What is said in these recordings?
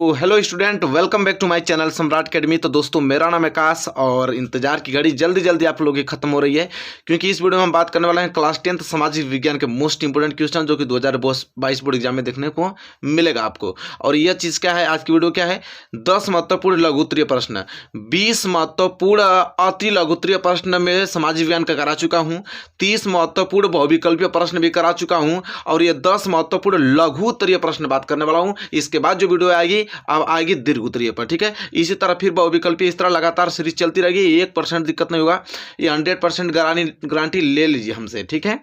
तो hello student, welcome back to my channel Samrat academy. तो दोस्तों, मेरा नाम है आकाश और इंतजार की घड़ी जल्दी जल्दी आप लोगों की खत्म हो रही है, क्योंकि इस वीडियो में हम बात करने वाले हैं क्लास 10th सामाजिक विज्ञान के मोस्ट इंपोर्टेंट क्वेश्चन जो कि 2022 बोर्ड एग्जाम में देखने को मिलेगा आपको। और यह चीज़ क्या है, आज की वीडियो क्या है, 10 महत्वपूर्ण लघु उत्तरीय प्रश्न, 20 महत्वपूर्ण अति लघु उत्तरीय प्रश्न में सामाजिक विज्ञान का करा चुका हूँ, 30 महत्वपूर्ण बहुविकल्पीय प्रश्न भी करा चुका हूँ और ये 10 महत्वपूर्ण लघु उत्तरीय प्रश्न बात करने वाला हूँ। इसके बाद जो वीडियो आएगी अब आएगी दीर्घ उत्तरीय पर, ठीक है। इसी तरह फिर बहुविकल्पी इस तरह लगातार सीरीज चलती रहेगी, 1% दिक्कत नहीं होगा, ये 100% गारंटी ले लीजिए हमसे, ठीक है।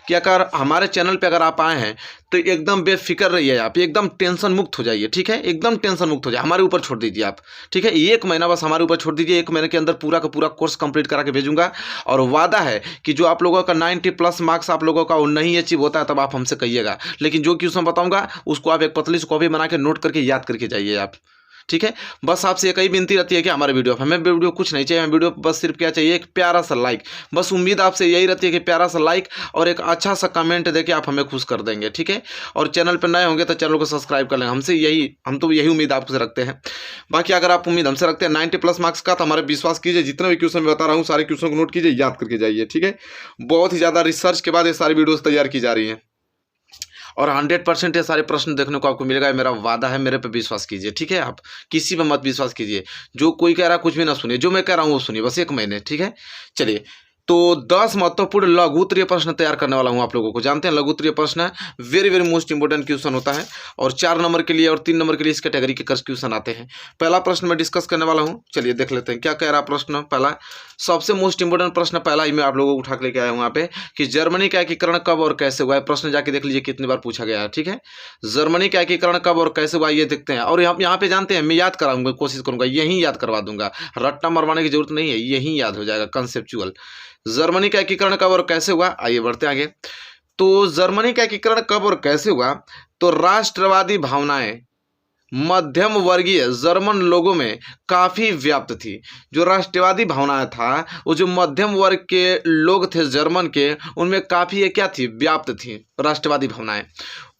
कि अगर हमारे चैनल पे अगर आप आए हैं तो एकदम बेफिक्र रहिए, आप एकदम टेंशन मुक्त हो जाइए, ठीक है, एकदम टेंशन मुक्त हो जाए, हमारे ऊपर छोड़ दीजिए आप, ठीक है। 1 महीना बस हमारे ऊपर छोड़ दीजिए, 1 महीने के अंदर पूरा का पूरा कोर्स कंप्लीट करा के भेजूंगा। और वादा है कि जो आप लोगों का 90+ मार्क्स आप लोगों का वो नहीं अचीव होता है तब आप हमसे कहिएगा, लेकिन जो क्वेश्चन बताऊंगा उसको आप एक पतली सी कॉपी बना के नोट करके याद करके जाइए आप, ठीक है। बस आपसे एक ही विनती रहती है कि हमारे वीडियो, हमें वीडियो कुछ नहीं चाहिए, हमें वीडियो बस सिर्फ क्या चाहिए, एक प्यारा सा लाइक। बस उम्मीद आपसे यही रहती है कि प्यारा सा लाइक और एक अच्छा सा कमेंट देके आप हमें खुश कर देंगे, ठीक है। और चैनल पर नए होंगे तो चैनल को सब्सक्राइब कर लेंगे, हम तो यही उम्मीद आपसे रखते हैं। बाकी अगर आप उम्मीद हमसे रखते हैं 90+ मार्क्स का तो हमारे विश्वास कीजिए, जितने भी क्वेश्चन मैं बता रहा हूँ सारे क्वेश्चन को नोट कीजिए, याद करके जाइए, ठीक है। बहुत ही ज़्यादा रिसर्च के बाद ये सारी वीडियोज़ तैयार की जा रही हैं और 100% ये सारे प्रश्न देखने को आपको मिलेगा, मेरा वादा है, मेरे पे विश्वास कीजिए, ठीक है। आप किसी पे मत विश्वास कीजिए, जो कोई कह रहा है कुछ भी ना सुनिए, जो मैं कह रहा हूँ वो सुनिए, बस 1 महीने, ठीक है। चलिए, तो 10 महत्वपूर्ण लघु उत्तरीय प्रश्न तैयार करने वाला हूं आप लोगों को। जानते हैं लघु उत्तरीय प्रश्न very very most important question होता है और 4 नंबर के लिए और 3 नंबर के लिए इस कैटेगरी के क्वेश्चन आते हैं। पहला प्रश्न मैं डिस्कस करने वाला हूं, चलिए देख लेते हैं क्या कह रहा प्रश्न। पहला सबसे मोस्ट इंपोर्टेंट प्रश्न पहला ही मैं आप लोगों को उठा के लेके आया हूं यहाँ पे कि जर्मनी का एकीकरण कब और कैसे हुआ है। प्रश्न जाके देख लीजिए कितनी बार पूछा गया है, ठीक है। जर्मनी का एकीकरण कब और कैसे हुआ ये देखते हैं। और यहाँ पे जानते हैं, मैं याद कराऊंगा, कोशिश करूंगा यही याद करवा दूंगा, रट्टा मरवाने की जरूरत नहीं है, यही याद हो जाएगा कंसेप्चुअल। जर्मनी का एकीकरण कब और कैसे हुआ, आइए बढ़ते आगे। तो जर्मनी का एकीकरण कब और कैसे हुआ, तो राष्ट्रवादी भावनाएं मध्यम वर्गीय जर्मन लोगों में काफी व्याप्त थी। जो राष्ट्रवादी भावनाएं था वो जो मध्यम वर्ग के लोग थे जर्मन के, उनमें काफी क्या थी, व्याप्त थी राष्ट्रवादी भावनाएं।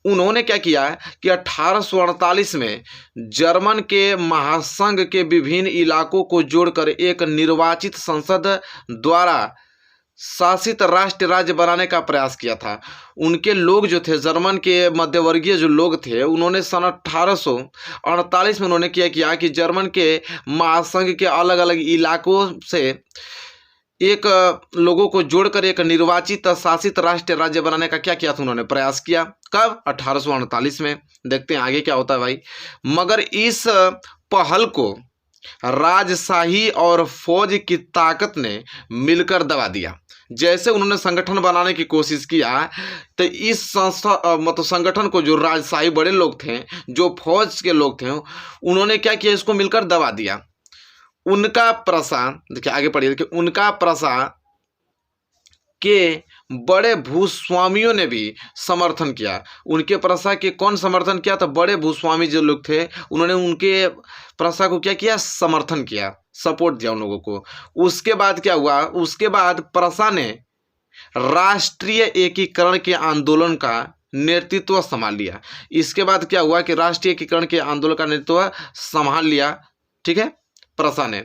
उन्होंने क्या किया कि 1848 में जर्मन के महासंघ के विभिन्न इलाकों को जोड़कर एक निर्वाचित संसद द्वारा शासित राष्ट्र राज्य बनाने का प्रयास किया था। उनके लोग जो थे, जर्मन के मध्यवर्गीय जो लोग थे, उन्होंने सन 1848 में उन्होंने किया कि जर्मन के महासंघ के अलग अलग इलाकों से एक लोगों को जोड़कर एक निर्वाचित शासित राष्ट्र राज्य बनाने का क्या किया था, उन्होंने प्रयास किया। कब, 1848 में। देखते हैं आगे क्या होता है भाई। मगर इस पहल को राजशाही और फौज की ताकत ने मिलकर दबा दिया। जैसे उन्होंने संगठन बनाने की कोशिश किया तो इस संस्था मतलब संगठन को जो राजशाही बड़े लोग थे, जो फौज के लोग थे, उन्होंने क्या किया, इसको मिलकर दबा दिया। उनका प्रसा, देखिए आगे पढ़िए, देखिए उनका प्रसा के बड़े भूस्वामियों ने भी समर्थन किया। उनके प्रसा के कौन समर्थन किया, तो बड़े भूस्वामी जो लोग थे उन्होंने उनके प्रसा को क्या किया, समर्थन किया, सपोर्ट दिया उन लोगों को। उसके बाद क्या हुआ, उसके बाद प्रसा ने राष्ट्रीय एकीकरण के आंदोलन का नेतृत्व संभाल लिया। इसके बाद क्या हुआ कि राष्ट्रीय एकीकरण के आंदोलन का नेतृत्व संभाल लिया, ठीक है, प्रसा ने।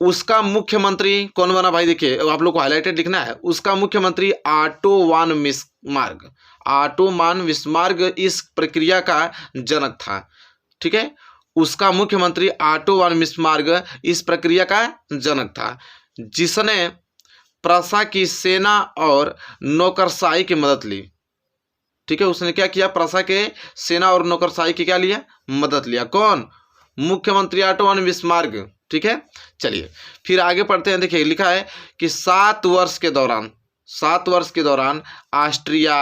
उसका मुख्यमंत्री कौन बना भाई, देखिए आप लोग को हाईलाइटेड लिखना है। उसका मुख्यमंत्री ऑटो वान बिस्मार्क, ऑटो वान बिस्मार्क इस प्रक्रिया का जनक था, ठीक है। उसका मुख्यमंत्री ऑटो वान बिस्मार्क इस प्रक्रिया का जनक था, जिसने प्रसा की सेना और नौकरशाही की मदद ली, ठीक है। उसने क्या किया, प्रसा के सेना और नौकरशाही की क्या लिया, मदद लिया। कौन, मुख्यमंत्री ऑटो वान बिस्मार्क, ठीक है। चलिए फिर आगे पढ़ते हैं। देखिए लिखा है कि 7 वर्ष के दौरान ऑस्ट्रिया,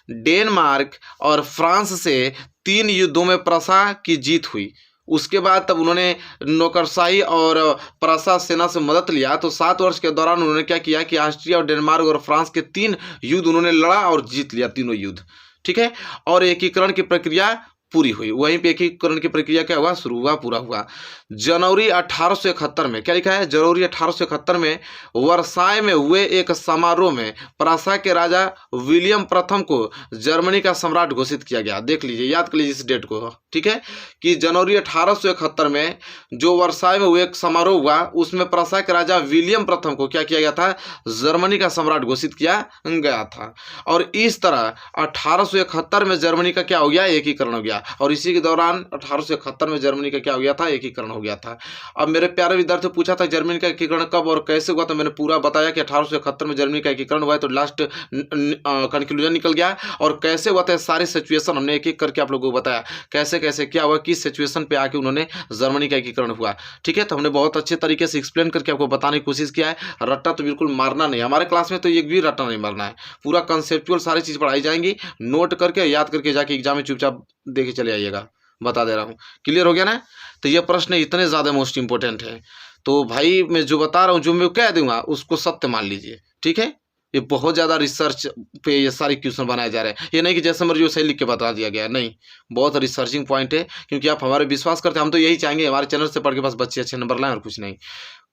डेनमार्क और फ्रांस से 3 युद्धों में प्रसा की जीत हुई। उसके बाद तब उन्होंने नौकरशाही और प्रसा सेना से मदद लिया। तो 7 वर्ष के दौरान उन्होंने क्या किया कि ऑस्ट्रिया और डेनमार्क और फ्रांस के 3 युद्ध उन्होंने लड़ा और जीत लिया, तीनों युद्ध, ठीक है। और एकीकरण की प्रक्रिया पूरी हुई। वहीं पे एकीकरण की प्रक्रिया क्या हुआ, शुरू हुआ, पूरा हुआ। जनवरी 1871 में क्या लिखा है, जनवरी 1871 में वर्साय में हुए एक समारोह में प्रासाय के राजा विलियम प्रथम को जर्मनी का सम्राट घोषित किया गया। देख लीजिए, याद कर लीजिए इस डेट को, ठीक है, कि जनवरी 1871 में जो वर्साय में हुए एक समारोह हुआ, उसमें प्रासाय के राजा विलियम प्रथम को क्या किया गया था, जर्मनी का सम्राट घोषित किया गया था। और इस तरह 1871 में जर्मनी का क्या हो गया, एकीकरण हो गया। और इसी के दौरान 1871 में जर्मनी का क्या हो गया था, एकीकरण हो गया था। अब मेरे प्यारे विद्यार्थियों पूछा था जर्मनी का एकीकरण कब और कैसे हुआ, तो मैंने पूरा बताया कि 1871 में जर्मनी का एकीकरण हुआ है, तो लास्ट कंक्लूजन निकल गया। और कैसे हुआ था सारी सिचुएशन हमने एक एक करके आप लोगों को बताया, कैसे कैसे क्या हुआ, किस सिचुएशन पे आके उन्होंने जर्मनी का एकीकरण हुआ, ठीक है। तो हमने बहुत अच्छे तरीके से एक्सप्लेन करके आपको बताने की कोशिश किया है। रट्टा तो बिल्कुल मारना नहीं, हमारे क्लास में तो एक भी रट्टा नहीं मारना है, पूरा कंसेप्चुअल सारी चीज़ पढ़ाई जाएंगी, नोट करके याद करके जाके एग्जाम में चुपचाप देके चले आइएगा, बता दे रहा हूँ। क्लियर हो गया ना। तो ये प्रश्न इतने ज़्यादा मोस्ट इंपॉर्टेंट है, तो भाई मैं जो बता रहा हूँ, जो मैं कह दूंगा उसको सत्य मान लीजिए, ठीक है। ये बहुत ज़्यादा रिसर्च पे ये सारे क्वेश्चन बनाए जा रहे हैं, ये नहीं कि जैसे मर्जी सही लिख के बता दिया गया, नहीं, बहुत रिसर्चिंग पॉइंट है, क्योंकि आप हमारे विश्वास करते हैं, हम तो यही चाहेंगे हमारे चैनल से पढ़ के बस बच्चे अच्छे नंबर लाएं और कुछ नहीं।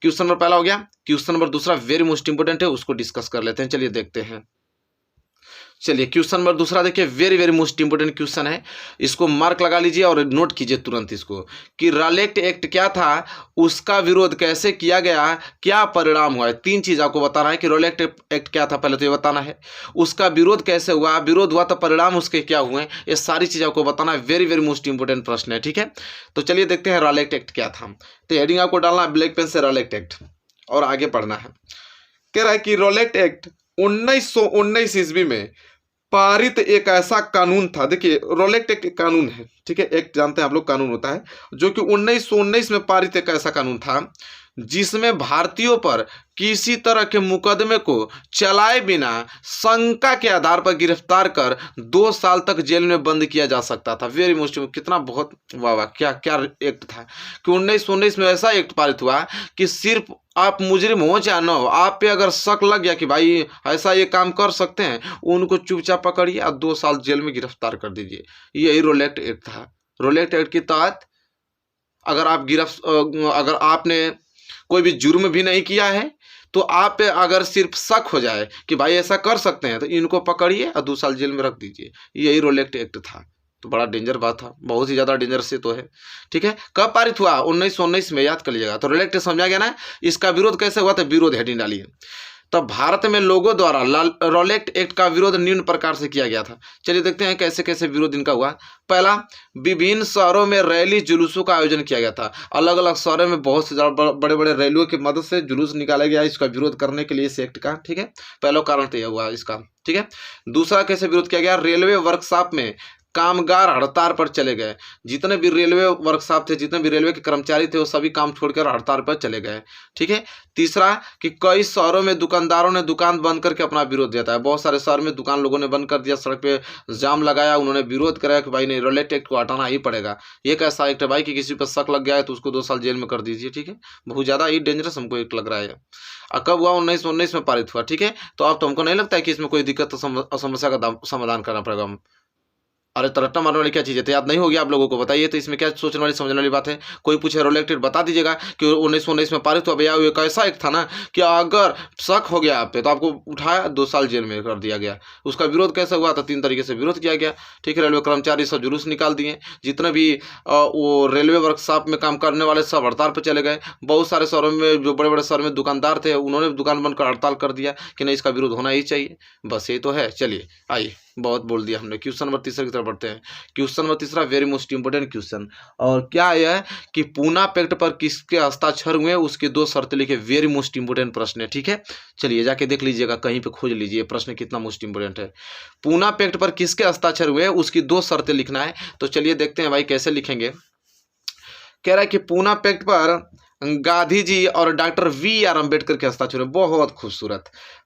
क्वेश्चन नंबर पहला हो गया। क्वेश्चन नंबर दूसरा वेरी मोस्ट इंपॉर्टेंट है, उसको डिस्कस कर लेते हैं, चलिए देखते हैं। चलिए क्वेश्चन नंबर दूसरा देखिए, very very most important question है, इसको मार्क लगा लीजिए और नोट कीजिए तुरंत इसको, कि रॉलेट एक्ट क्या था, उसका विरोध कैसे किया गया, क्या परिणाम हुआ है। तीन चीज आपको बताना है कि रॉलेट एक्ट क्या था, पहले तो ये बताना है, उसका विरोध कैसे हुआ, विरोध हुआ तो परिणाम उसके क्या हुए, ये सारी चीज आपको बताना है। वेरी वेरी मोस्ट इंपोर्टेंट प्रश्न है, ठीक है। तो चलिए देखते हैं रॉलेट एक्ट क्या था। तो हेडिंग आपको डालना है ब्लैक पेन से, रॉलेट एक्ट, और आगे पढ़ना है। कह रहा है कि रॉलेट एक्ट 1919 ईस्वी में पारित एक ऐसा कानून था। देखिए रॉलेट एक्ट एक कानून है, ठीक है, एक्ट जानते हैं आप लोग कानून होता है, जो कि 1919 में पारित एक ऐसा कानून था जिसमें भारतीयों पर किसी तरह के मुकदमे को चलाए बिना शंका के आधार पर गिरफ्तार कर 2 साल तक जेल में बंद किया जा सकता था। वेरी मोस्ट, कितना बहुत वाह वाह, क्या क्या एक्ट था कि 1919 में ऐसा एक्ट पारित हुआ कि सिर्फ आप मुजरिम हो चाहे न हो, आप पे अगर शक लग गया कि भाई ऐसा ये काम कर सकते हैं, उनको चुपचाप पकड़िए और 2 साल जेल में गिरफ्तार कर दीजिए। यही रॉलेट एक्ट था। रॉलेट एक्ट के तहत अगर आपने कोई भी जुर्म भी नहीं किया है, तो आप पे अगर सिर्फ शक हो जाए कि भाई ऐसा कर सकते हैं, तो इनको पकड़िए और 2 साल जेल में रख दीजिए। यही रॉलेट एक्ट था। तो बड़ा डेंजर बात था, बहुत ही ज़्यादा डेंजर से तो है, ठीक है। कब पारित हुआ, 1919 में, याद कर लीजिएगा। तो रॉलेट एक्ट समझा गया ना। इसका विरोध कैसे हुआ, तो विरोध हेडिंग डालिए। तब भारत में लोगों द्वारा रॉलेट एक्ट का विरोध निम्न प्रकार से किया गया था। चलिए देखते हैं कैसे कैसे विरोध इनका हुआ। पहला, विभिन्न शहरों में रैली जुलूसों का आयोजन किया गया था। अलग अलग शहरों में बहुत से बड़े बड़े रैलियों की मदद से जुलूस निकाला गया इसका विरोध करने के लिए, इस एक्ट का, ठीक है। पहला कारण तो यह हुआ इसका, ठीक है। दूसरा कैसे विरोध किया गया, रेलवे वर्कशॉप में कामगार हड़ताल पर चले गए। जितने भी रेलवे वर्कशॉप थे, जितने भी रेलवे के कर्मचारी थे, वो सभी काम छोड़कर हड़ताल पर चले गए, ठीक है। तीसरा कि कई शहरों में दुकानदारों ने दुकान बंद करके अपना विरोध दिया था। बहुत सारे शहर में दुकान लोगों ने बंद कर दिया, सड़क पे जाम लगाया, उन्होंने विरोध कराया कि भाई नहीं, रॉलेट एक्ट को हटाना ही पड़ेगा। ये कैसा एक्ट है भाई कि किसी पर शक लग गया है तो उसको 2 साल जेल में कर दीजिए, ठीक है। बहुत ज़्यादा ही डेंजरस हमको एक्ट लग रहा है। कब हुआ, 1919 में पारित हुआ, ठीक है। तो अब तो हमको नहीं लगता है कि इसमें कोई दिक्कत समस्या का समाधान करना पड़ेगा। अरे तो रट्टा मारने वाली क्या चीज़ है, तो याद नहीं होगी आप लोगों को, बताइए। तो इसमें क्या सोचने वाली समझने वाली बात है। कोई पूछे रॉलेट एक्ट, बता दीजिएगा कि 1919 में पारित हुआ। भैया एक ऐसा एक्ट था ना कि अगर शक हो गया आप पे तो आपको उठाया 2 साल जेल में कर दिया गया। उसका विरोध कैसे हुआ, तो 3 तरीके से विरोध किया गया, ठीक है। रेलवे कर्मचारी सब जुलूस निकाल दिए, जितने भी वो रेलवे वर्कशॉप में काम करने वाले सब हड़ताल पर चले गए। बहुत सारे शहरों में, जो बड़े बड़े शहर में दुकानदार थे, उन्होंने दुकान बंद कर हड़ताल कर दिया कि नहीं, इसका विरोध होना ही चाहिए। बस ये तो है। चलिए आइए, बहुत बोल दिया हमने। क्वेश्चन नंबर तीसरा की तरफ बढ़ते हैं। क्वेश्चन नंबर तीसरा वेरी मोस्ट इंपोर्टेंट क्वेश्चन, और क्या है कि पूना पैक्ट पर किसके हस्ताक्षर हुए, उसके 2 शर्तें लिखे। वेरी मोस्ट इंपोर्टेंट प्रश्न है, ठीक है। चलिए जाके देख लीजिएगा, कहीं पे खोज लीजिए प्रश्न कितना मोस्ट इंपोर्टेंट है। पूना पैक्ट पर किसके हस्ताक्षर हुए, उसकी 2 शर्तें लिखना है। तो चलिए देखते हैं भाई कैसे लिखेंगे। कह रहा है कि पूना पैक्ट पर गांधी जी और डॉक्टर V.R. अम्बेडकर के हस्ताक्षर हुए। बहुत खूबसूरत।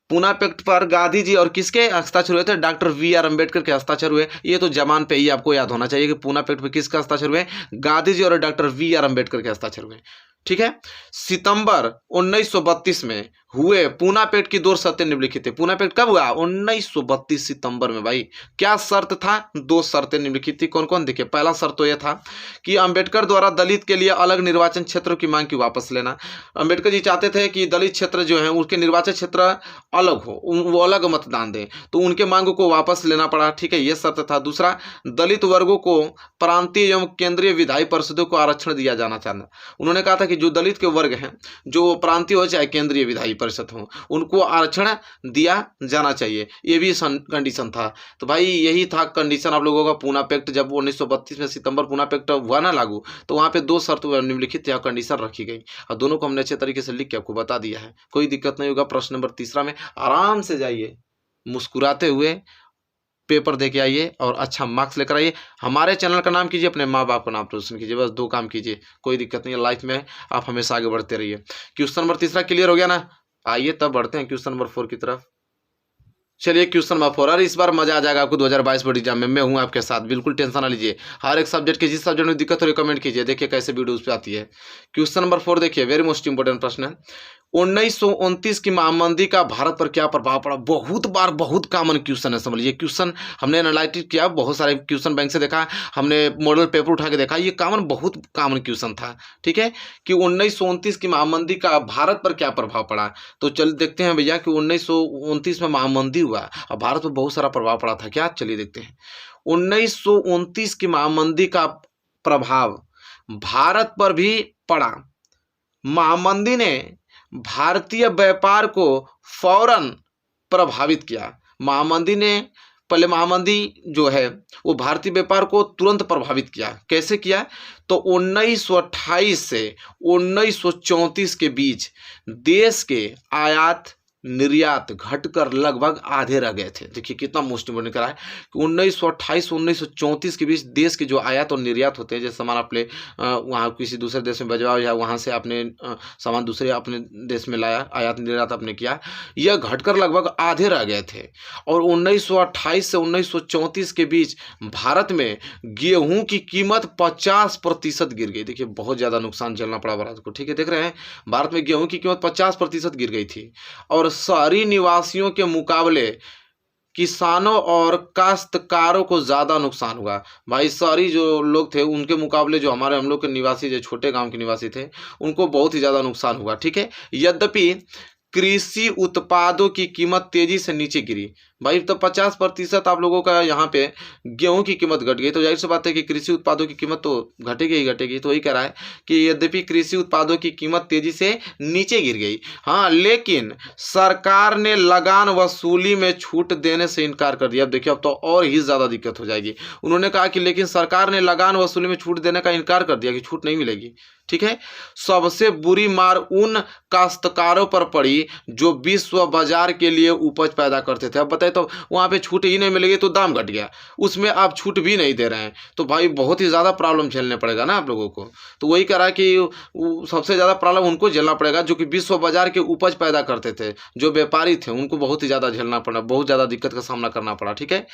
पूना पैक्ट पर गांधी जी और किसके हस्ताक्षर हुए थे, डॉक्टर V.R. अम्बेडकर के हस्ताक्षर हुए। ये तो जमान पे ही आपको याद होना चाहिए कि पूना पैक्ट पर किसका हस्ताक्षर हुए, गांधी जी और डॉक्टर V.R. अम्बेडकर के हस्ताक्षर हुए, ठीक है। सितंबर 1932 में हुए पूना पैक्ट की 2 शर्तें निम्नलिखित थी। पूना पैक्ट कब हुआ? 1932 सितंबर में। भाई क्या शर्त था? 2 शर्तें निम्नलिखित थी। कौन कौन? देखिए, पहला शर्त तो यह था कि अंबेडकर द्वारा दलित के लिए अलग निर्वाचन क्षेत्रों की मांग की वापस लेना। अंबेडकर जी चाहते थे कि दलित क्षेत्र जो है उनके निर्वाचन क्षेत्र अलग हो, वो अलग मतदान दें, तो उनके मांगों को वापस लेना पड़ा। ठीक है, यह शर्त था। दूसरा, दलित वर्गों को प्रांतीय एवं केंद्रीय विधायी परिषदों को आरक्षण दिया जाना चाहना। उन्होंने कहा था कि जो दलित के वर्ग हैं, जो प्रांतीय हो चाहे केंद्रीय विधायी परिषद हो, उनको आरक्षण दिया जाना चाहिए, ये भी कंडीशन था। तो भाई यही था कंडीशन आप लोगों का पूना पैक्ट। जब 1932 में सितंबर पूना पैक्ट हुआ ना लागू, तो वहाँ पे 2 शर्त निम्नलिखित या कंडीशन रखी गई, और दोनों को हमने अच्छे तरीके से लिख के आपको बता दिया है। कोई दिक्कत नहीं होगा। प्रश्न नंबर 3 में आराम से जाइए, मुस्कुराते हुए पेपर दे के आइए और अच्छा मार्क्स लेकर आइए। हमारे चैनल का नाम कीजिए, अपने माँ बाप का नाम रोशन कीजिए, बस 2 काम कीजिए। कोई दिक्कत नहीं है, लाइफ में आप हमेशा आगे बढ़ते रहिए। क्वेश्चन नंबर 3 क्लियर हो गया ना? आइए तब बढ़ते हैं क्वेश्चन नंबर 4 की तरफ। चलिए क्वेश्चन नंबर 4, और इस बार मजा आ जाएगा आपको 2022 बोर्ड एग्जाम में। मैं हूं आपके साथ, बिल्कुल टेंशन ना लीजिए। हर एक सब्जेक्ट के जिस सब्जेक्ट में दिक्कत हो रही कमेंट कीजिए, देखिए कैसे वीडियोस पे आती है। क्वेश्चन नंबर 4 देखिए, वेरी मोस्ट इंपोर्टेंट प्रश्न है। 1929 की महामंदी का भारत पर क्या प्रभाव पड़ा? बहुत बार बहुत कॉमन क्वेश्चन है, समझ लीजिए। क्वेश्चन हमने एनालाइज किया, बहुत सारे क्वेश्चन बैंक से देखा, हमने मॉडल पेपर उठा के देखा, ये बहुत कॉमन क्वेश्चन था। ठीक है, कि 1929 की महामंदी का भारत पर क्या प्रभाव पड़ा? तो चल देखते हैं भैया कि 1929 में महामंदी हुआ और भारत पर बहुत सारा प्रभाव पड़ा था क्या? चलिए देखते हैं। 1929 की महामंदी का प्रभाव भारत पर भी पड़ा। महामंदी ने भारतीय व्यापार को फौरन प्रभावित किया। महामंदी ने पहले महामंदी जो है वो भारतीय व्यापार को तुरंत प्रभावित किया। कैसे किया? तो 1928 से 1934 के बीच देश के आयात निर्यात घटकर लगभग आधे रह गए थे। देखिए कितना मोस्ट इंपोर्टेंट करा है कि 1928 से 1934 के बीच देश के जो आयात और निर्यात होते हैं, जैसे सामान आपने वहाँ किसी दूसरे देश में भेजवाओ या वहाँ से आपने सामान दूसरे अपने देश में लाया, आयात निर्यात आपने किया, यह घटकर लगभग आधे रह गए थे। और 1928 से 1934 के बीच भारत में गेहूं की कीमत 50% गिर गई। देखिए बहुत ज़्यादा नुकसान झेलना पड़ा भारत को। ठीक है, देख रहे हैं भारत में गेहूं की कीमत 50% गिर गई थी। और शहरी निवासियों के मुकाबले किसानों और काश्तकारों को ज़्यादा नुकसान हुआ। भाई शहरी जो लोग थे उनके मुकाबले जो हम लोग के निवासी, जो छोटे गांव के निवासी थे, उनको बहुत ही ज़्यादा नुकसान हुआ। ठीक है, यद्यपि कृषि उत्पादों की कीमत तेजी से नीचे गिरी। भाई तो 50% आप लोगों का यहाँ पे गेहूं की कीमत घट गई, तो जाहिर सी बात है कि कृषि उत्पादों की कीमत तो घटेगी ही घटेगी। तो वही कह रहा है कि यद्यपि कृषि उत्पादों की कीमत तेजी से नीचे गिर गई, हाँ, लेकिन सरकार ने लगान वसूली में छूट देने से इनकार कर दिया। अब देखिए अब तो और ही ज़्यादा दिक्कत हो जाएगी। उन्होंने कहा कि लेकिन सरकार ने लगान वसूली में छूट देने का इनकार कर दिया कि छूट नहीं मिलेगी। ठीक है, सबसे बुरी मार उन काश्तकारों पर पड़ी जो विश्व बाजार के लिए उपज पैदा करते थे। अब बताइए, तो वहाँ पे छूट ही नहीं मिलेगी तो दाम घट गया, उसमें आप छूट भी नहीं दे रहे हैं, तो भाई बहुत ही ज़्यादा प्रॉब्लम झेलने पड़ेगा ना आप लोगों को। तो वही कह रहा है कि सबसे ज़्यादा प्रॉब्लम उनको झेलना पड़ेगा जो कि विश्व बाजार के उपज पैदा करते थे, जो व्यापारी थे, उनको बहुत ही ज़्यादा झेलना पड़ा, बहुत ज़्यादा दिक्कत का सामना करना पड़ा। ठीक है,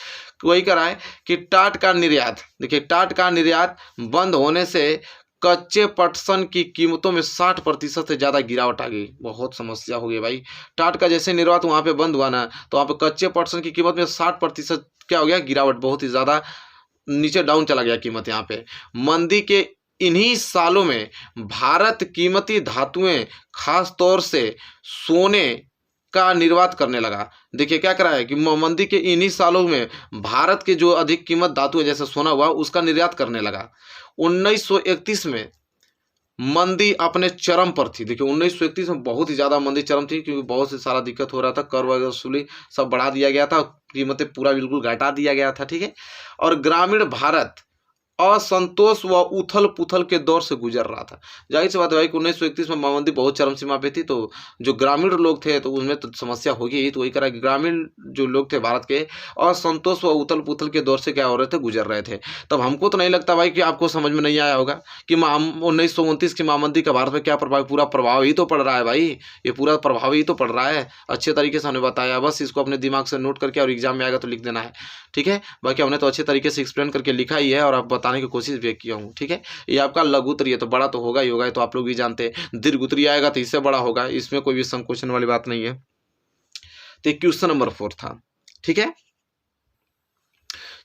वही कह रहा है कि टाट का निर्यात, देखिए टाट का निर्यात बंद होने से कच्चे पटसन की कीमतों में 60% से ज़्यादा गिरावट आ गई। बहुत समस्या हो गई भाई। टाट का जैसे निर्यात वहाँ पे बंद हुआ ना, तो वहाँ पे कच्चे पटसन की कीमत में 60% क्या हो गया? गिरावट, बहुत ही ज़्यादा नीचे डाउन चला गया कीमत। यहाँ पे मंदी के इन्हीं सालों में भारत कीमती धातुएं खास तौर से सोने का निर्यात करने लगा। देखिए क्या करा है कि मंदी के इन्हीं सालों में भारत के जो अधिक कीमत धातु है जैसे सोना हुआ, उसका निर्यात करने लगा। 1931 में मंदी अपने चरम पर थी। देखिए 1931 में बहुत ही ज़्यादा मंदी चरम थी, क्योंकि बहुत से सारा दिक्कत हो रहा था, कर वसूली सब बढ़ा दिया गया था, कीमतें पूरा बिल्कुल घटा दिया गया था। ठीक है, और ग्रामीण भारत असंतोष व उथल पुथल के दौर से गुजर रहा था। जाहिर सी बात है भाई कि 1931 में महामंदी बहुत चरम सीमा पे थी, तो जो ग्रामीण लोग थे तो उनमें तो समस्या होगी ही। तो वही करा कि ग्रामीण जो लोग थे भारत के असंतोष व उथल पुथल के दौर से क्या हो रहे थे? गुजर रहे थे। तब हमको तो नहीं लगता भाई कि आपको समझ में नहीं आया होगा कि 1929 की महामंदी का भारत में क्या प्रभाव, पूरा प्रभाव ही तो पड़ रहा है भाई, ये पूरा प्रभाव ही तो पड़ रहा है। अच्छे तरीके से हमने बताया, बस इसको अपने दिमाग से नोट करके और एग्जाम में आएगा तो लिख देना है। ठीक है, बाकी हमने तो अच्छे तरीके से एक्सप्लेन करके लिखा ही है और आप बताने की कोशिश भी किया हूँ। ठीक है, ये आपका लघु उत्तरीय है तो बड़ा तो होगा ही होगा, तो आप लोग भी जानते हैं। दीर्घ उत्तरीय आएगा तो इससे बड़ा होगा, इसमें कोई भी संकोचन वाली बात नहीं है। तो क्वेश्चन नंबर 4 था। ठीक है,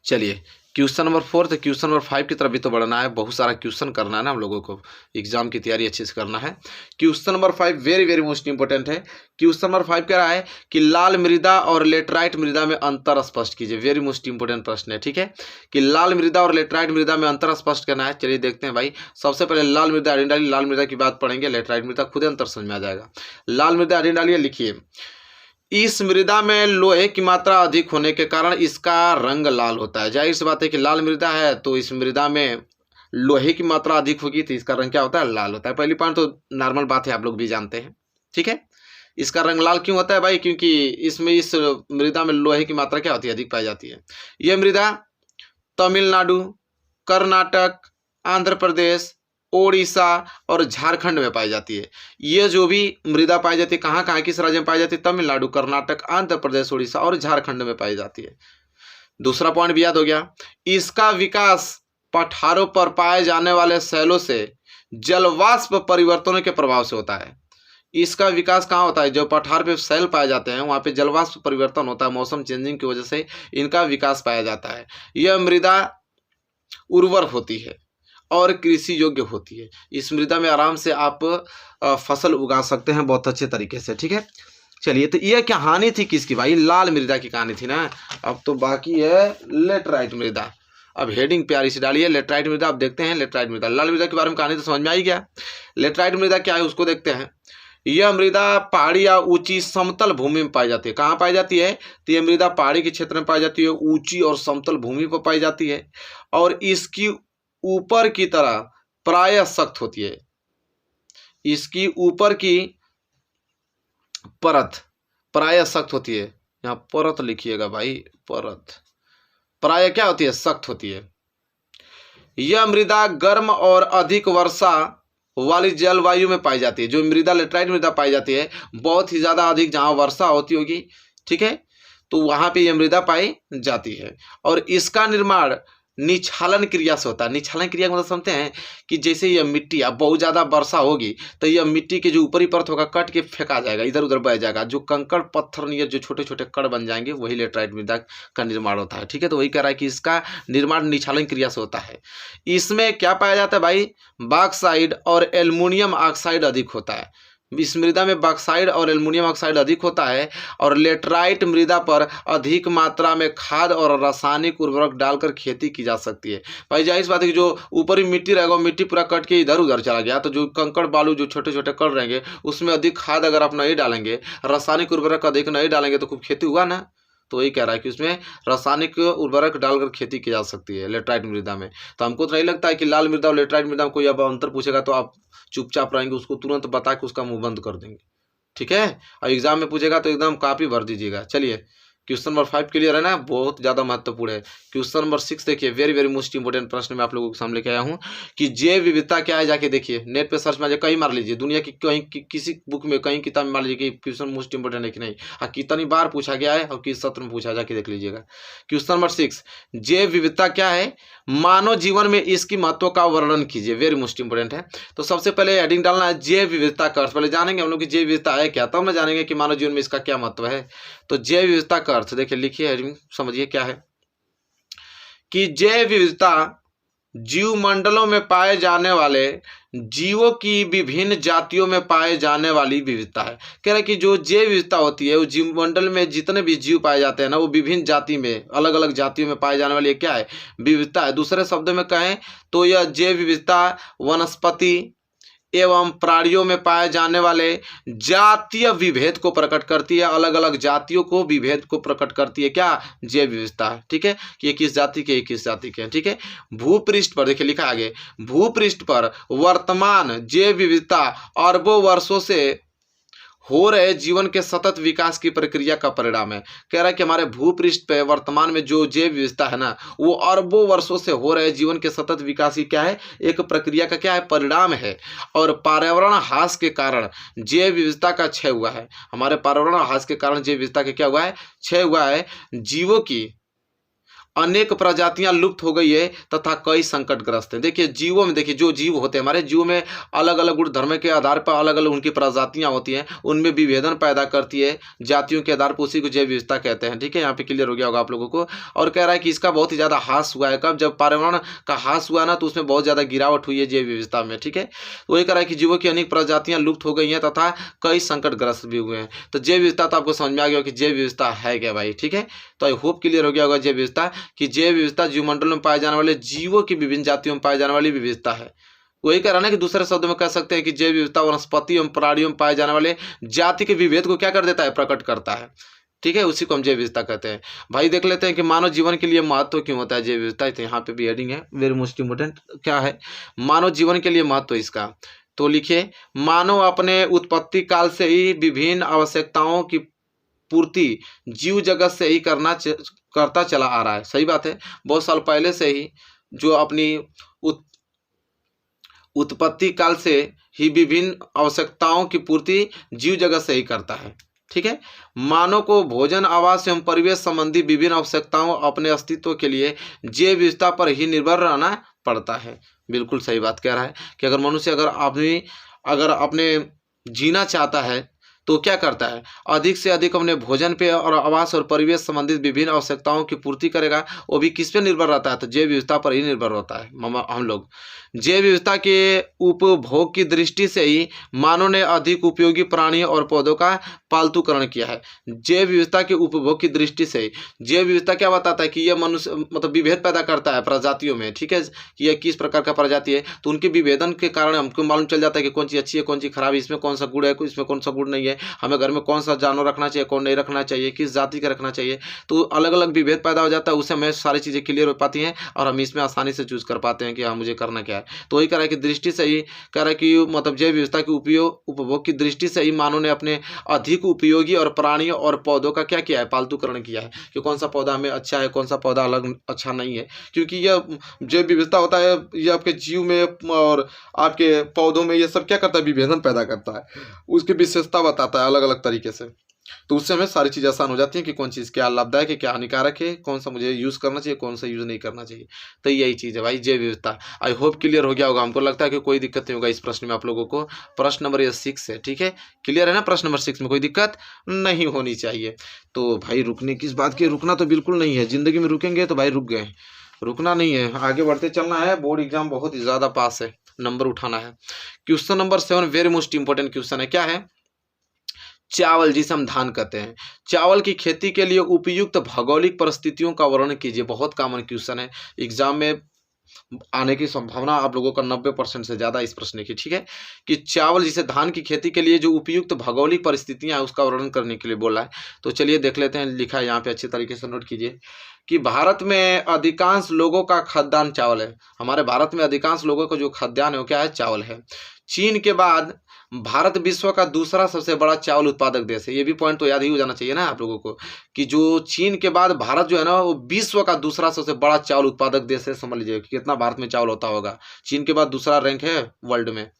चलिए क्वेश्चन नंबर 4 तो क्वेश्चन नंबर 5 की तरफ भी तो बढ़ना है, बहुत सारा क्वेश्चन करना है ना हम लोगों को, एग्जाम की तैयारी अच्छे से करना है। Question number 5 very very most important है। क्वेश्चन नंबर 5 कह रहा है कि लाल मृदा और लेटराइट मृदा में अंतर स्पष्ट कीजिए। वेरी मोस्ट इंपॉर्टेंट प्रश्न है। ठीक है, कि लाल मृदा और लेटराइट मृदा में अंतर स्पष्ट करना है। चलिए देखते हैं भाई, सबसे पहले लाल मृदा हेडिंग डालिए, लाल मृदा की बात पढ़ेंगे, लेटराइट मृदा खुद अंतर समझ में आ जाएगा। लाल मृदा हेडिंग डालिए, लिखिए इस मृदा में लोहे की मात्रा अधिक होने के कारण इसका रंग लाल होता है। जाहिर सी बात है कि लाल मृदा है तो इस मृदा में लोहे की मात्रा अधिक होगी तो इसका रंग क्या होता है, लाल होता है। पहली पॉइंट तो नॉर्मल बात है, आप लोग भी जानते हैं। ठीक है, इसका रंग लाल क्यों होता है भाई, क्योंकि इसमें इस मृदा में लोहे की मात्रा क्या होती है, अधिक पाई जाती है। यह मृदा तमिलनाडु, कर्नाटक, आंध्र प्रदेश, ओडिशा और झारखंड में पाई जाती है। ये जो भी मृदा पाई जाती है कहाँ कहाँ किस राज्य में पाई जाती है, तमिलनाडु, कर्नाटक, आंध्र प्रदेश, ओडिशा और झारखंड में पाई जाती है। दूसरा पॉइंट भी याद हो गया, इसका विकास पठारों पर पाए जाने वाले शैलों से जलवाष्प परिवर्तनों के प्रभाव से होता है। इसका विकास कहाँ होता है, जो पठार पे शैल पाए जाते हैं वहाँ पे जलवाष्प परिवर्तन होता है, मौसम चेंजिंग की वजह से इनका विकास पाया जाता है। यह मृदा उर्वर होती है और कृषि योग्य होती है। इस मृदा में आराम से आप फसल उगा सकते हैं बहुत अच्छे तरीके से। ठीक है, चलिए तो ये कहानी थी किसकी भाई, लाल मृदा की कहानी थी ना। अब तो बाकी है लेटराइट मृदा। अब हेडिंग प्यारी से डालिए, लेटराइट मृदा। अब देखते हैं लेटराइट मृदा। लाल मृदा के बारे में कहानी तो समझ में आई गया, लेटराइट मृदा क्या है उसको देखते हैं। यह मृदा पहाड़ी या ऊंची समतल भूमि में पाई जाती है। कहाँ पाई जाती है, तो यह मृदा पहाड़ी के क्षेत्र में पाई जाती है, ऊंची और समतल भूमि पर पाई जाती है और इसकी ऊपर की तरह प्रायः सख्त होती है। इसकी ऊपर की परत प्रायः सख्त होती है, यहाँ परत लिखिएगा भाई, परत प्रायः क्या होती है, सख्त होती है। यह मृदा गर्म और अधिक वर्षा वाली जलवायु में पाई जाती है। जो मृदा लेटराइट मृदा पाई जाती है बहुत ही ज्यादा अधिक जहाँ वर्षा होती होगी, ठीक है, तो वहां पे यह मृदा पाई जाती है और इसका निर्माण निछालन क्रिया से होता है। निछालन क्रिया मतलब समझते हैं कि जैसे यह मिट्टी, अब बहुत ज़्यादा वर्षा होगी तो यह मिट्टी के जो ऊपरी परत होगा कट के फेंका जाएगा, इधर उधर बह जाएगा, जो कंकड़ पत्थर नियर जो छोटे छोटे कण बन जाएंगे वही लेटराइट मृदा का निर्माण होता है। ठीक है, तो वही कह रहा है कि इसका निर्माण निछालन क्रिया से होता है। इसमें क्या पाया जाता है भाई, बॉक्साइड और एल्युमिनियम ऑक्साइड अधिक होता है। इस मृदा में बॉक्साइड और एल्युमिनियम ऑक्साइड अधिक होता है और लेटराइट मृदा पर अधिक मात्रा में खाद और रासायनिक उर्वरक डालकर खेती की जा सकती है। भाई जाहिर सी बात है कि जो ऊपरी मिट्टी रहेगा मिट्टी पूरा कट के इधर उधर चला गया तो जो कंकड़ बालू जो छोटे छोटे कण रहेंगे उसमें अधिक खाद अगर आप नहीं डालेंगे, रासायनिक उर्वरक अधिक नहीं डालेंगे तो खूब खेती हुआ ना। तो वही कह रहा है कि उसमें रासायनिक उर्वरक डालकर खेती की जा सकती है लेटराइट मृदा में। तो हमको तो नहीं लगता है कि लाल मृदा और लेटराइट मृदा में कोई अब अंतर पूछेगा तो आप चुपचाप रहेंगे, उसको तुरंत बता के उसका मुंह बंद कर देंगे। ठीक है, और एग्जाम में पूछेगा तो एकदम कॉपी भर दीजिएगा। चलिए क्वेश्चन नंबर 5 क्लियर है ना, बहुत ज़्यादा महत्वपूर्ण है। क्वेश्चन नंबर 6 देखिए, वेरी वेरी मोस्ट इंपोर्टेंट प्रश्न मैं आप लोगों के सामने लेके आया हूँ कि जैव विविधता क्या है, जाके देखिए नेट पे सर्च में कहीं मार लीजिए, दुनिया की कहीं किसी बुक में कहीं किताब में मार लीजिए कि क्वेश्चन मोस्ट इंपोर्टेंट है कि नहीं, और कितनी बार पूछा गया है और किस सत्र में पूछा, जाके देख लीजिएगा। क्वेश्चन नंबर 6, जैव विविधता क्या है, मानव जीवन में इसकी महत्व का वर्णन कीजिए। वेरी मोस्ट इंपोर्टेंट है। तो सबसे पहले हेडिंग डालना है जैव विविधता का अर्थ। पहले जानेंगे हम लोग कि जैव विविधता है क्या, तब ना जानेंगे कि मानव जीवन में इसका क्या महत्व है। तो जैव विविधता का अर्थ देखिए, लिखिए हेडिंग, समझिए क्या है कि जैव विविधता जीव मंडलों में पाए जाने वाले जीवों की विभिन्न जातियों में पाए जाने वाली विविधता है। कह रहा है कि जो जैव विविधता होती है वो जीव मंडल में जितने भी जीव पाए जाते हैं ना वो विभिन्न जाति में, अलग अलग जातियों में पाए जाने वाली क्या है, विविधता है। दूसरे शब्दों में कहें तो यह जैव विविधता वनस्पति एवं प्राणियों में पाए जाने वाले जातीय विभेद को प्रकट करती है, अलग अलग जातियों को विभेद को प्रकट करती है क्या, जैव विविधता। ठीक है, कि ये किस जाति के किस जाति के हैं। ठीक है, भूपृष्ठ पर देखिए लिखा आगे, भूपृष्ठ पर वर्तमान जैव विविधता अरबों वर्षों से हो रहे जीवन के सतत विकास की प्रक्रिया का परिणाम है। कह रहा है कि हमारे भूपृष्ठ पे वर्तमान में जो जैव विविधता है ना वो अरबों वर्षों से हो रहे जीवन के सतत विकास की क्या है, एक प्रक्रिया का क्या है, परिणाम है। और पर्यावरण ह्रास के कारण जैव विविधता का क्षय हुआ है। हमारे पर्यावरण ह्रास के कारण जैव विविधता का क्या हुआ है, क्षय हुआ है। जीवों की अनेक प्रजातियां लुप्त हो गई है तथा कई संकटग्रस्त हैं। देखिए जीवों में, देखिए जो जीव होते हैं हमारे जीव में अलग अलग गुण धर्म के आधार पर अलग अलग उनकी प्रजातियां होती हैं, उनमें विभेदन पैदा करती है जातियों के आधार पर, उसी को जैव विविधता कहते हैं। ठीक है, यहाँ पे क्लियर हो गया होगा आप लोगों को। और कह रहा है कि इसका बहुत ही ज़्यादा ह्रास हुआ है। कब? जब पर्यावरण का ह्रास हुआ ना, तो उसमें बहुत ज़्यादा गिरावट हुई है जैव विविधता में। ठीक है, तो वही कह रहा है कि जीवों की अनेक प्रजातियां लुप्त हो गई हैं तथा कई संकटग्रस्त भी हुए हैं। तो जैव विविधता तो आपको समझ में आ गया कि जैव विविधता है क्या भाई। ठीक है, तो आई होप क्लियर हो गया होगा जैव विविधता, कि जैव विविधता जीवमंडल में पाए जाने वाले जीवों की विभिन्न जातियों में पाए जाने वाली विविधता है। वही कह रहा है ना कि दूसरे शब्दों में कह सकते हैं कि जैव विविधता वनस्पति एवं प्राणियों में पाए जाने वाले जाति के विभेद को क्या कर देता है? प्रकट करता है। ठीक है, उसी को हम जैव विविधता कहते हैं। भाई देख लेते हैं कि मानव जीवन के लिए महत्व क्यों होता है जैव विविधता। तो यहाँ पे भी हेडिंग है, वेरी मोस्ट इंपोर्टेंट। क्या है मानव जीवन के लिए महत्व इसका? तो लिखिए, मानव अपने उत्पत्ति काल से ही विभिन्न आवश्यकताओं की पूर्ति जीव जगत से ही करता चला आ रहा है। सही बात है, बहुत साल पहले से ही जो अपनी उत्पत्ति काल से ही विभिन्न आवश्यकताओं की पूर्ति जीव जगत से ही करता है। ठीक है, मानव को भोजन, आवास एवं परिवेश संबंधी विभिन्न आवश्यकताओं अपने अस्तित्व के लिए जैव विविधता पर ही निर्भर रहना पड़ता है। बिल्कुल सही बात कह रहा है कि अगर मनुष्य अगर अपने जीना चाहता है तो क्या करता है? अधिक से अधिक अपने भोजन पे और आवास और परिवेश संबंधित विभिन्न आवश्यकताओं की पूर्ति करेगा। वो भी किस पे निर्भर रहता है? तो जैव विविधता पर ही निर्भर होता है। हम लोग जैव विविधता के उपभोग की दृष्टि से ही मानव ने अधिक उपयोगी प्राणियों और पौधों का पालतूकरण किया है। जैव विविधता के उपभोग की दृष्टि से जैव विविधता क्या बताता है कि यह मनुष्य मतलब विभेद पैदा करता है प्रजातियों में। ठीक है, कि यह किस प्रकार का प्रजाति है, तो उनके विभेदन के कारण हमको मालूम चल जाता है कि कौन चीज़ अच्छी है, कौन चीज़ खराब है, इसमें कौन सा गुण है, इसमें कौन सा गुण नहीं है, हमें घर में कौन सा जानवर रखना चाहिए, कौन नहीं रखना चाहिए, किस जाति का रखना चाहिए। तो अलग अलग विभेद पैदा हो जाता है, उससे हमें सारी चीज़ें क्लियर हो पाती हैं और हम इसमें आसानी से चूज कर पाते हैं कि हाँ मुझे करना क्या है। तो वही कह रहा है कि दृष्टि से ही कह रहा है कि मतलब जैव विविधता के उपभोग की दृष्टि से ही मानव ने अपने अधिक उपयोगी और प्राणियों और पौधों का क्या किया है? पालतूकरण किया है कि कौन सा पौधा हमें अच्छा है, कौन सा पौधा अलग अच्छा नहीं है। क्योंकि यह जैव विविधता होता है, यह आपके जीव में और आपके पौधों में ये सब क्या करता है? विभेदन पैदा करता है, उसकी विशेषता बताता है अलग अलग तरीके से। तो उससे हमें सारी चीज़ आसान हो जाती है कि कौन चीज़ क्या लाभदायक है, क्या हानिकारक है, कौन सा मुझे यूज़ करना चाहिए, कौन सा यूज़ नहीं करना चाहिए। तो यही चीज़ है भाई जैव विविधता। आई होप क्लियर हो गया होगा। हमको लगता है कि कोई दिक्कत नहीं होगा इस प्रश्न में आप लोगों को। प्रश्न नंबर ये 6 है। ठीक है, क्लियर है ना? प्रश्न नंबर 6 में कोई दिक्कत नहीं होनी चाहिए। तो भाई रुकने किस बात की? रुकना तो बिल्कुल नहीं है। जिंदगी में रुकेंगे तो भाई रुक गए, रुकना नहीं है, आगे बढ़ते चलना है। बोर्ड एग्जाम बहुत ही ज़्यादा पास है, नंबर उठाना है। Question number 7 very most important question है। क्या है? चावल, जिसे हम धान कहते हैं, चावल की खेती के लिए उपयुक्त भौगोलिक परिस्थितियों का वर्णन कीजिए। बहुत कॉमन क्वेश्चन है, एग्जाम में आने की संभावना आप लोगों का 90% से ज़्यादा इस प्रश्न की। ठीक है, कि चावल जिसे धान की खेती के लिए जो उपयुक्त भौगोलिक परिस्थितियां हैं उसका वर्णन करने के लिए बोला है। तो चलिए देख लेते हैं, लिखा है यहाँ पे, अच्छे तरीके से नोट कीजिए कि भारत में अधिकांश लोगों का खाद्यान्न चावल है। हमारे भारत में अधिकांश लोगों का जो खाद्यान्न है वो क्या है? चावल है। चीन के बाद भारत विश्व का दूसरा सबसे बड़ा चावल उत्पादक देश है। ये भी पॉइंट तो याद ही हो जाना चाहिए ना आप लोगों को, कि जो चीन के बाद भारत जो है ना वो विश्व का दूसरा सबसे बड़ा चावल उत्पादक देश है। समझ लीजिए कि कितना भारत में चावल होता होगा। चीन के बाद दूसरा रैंक है वर्ल्ड में।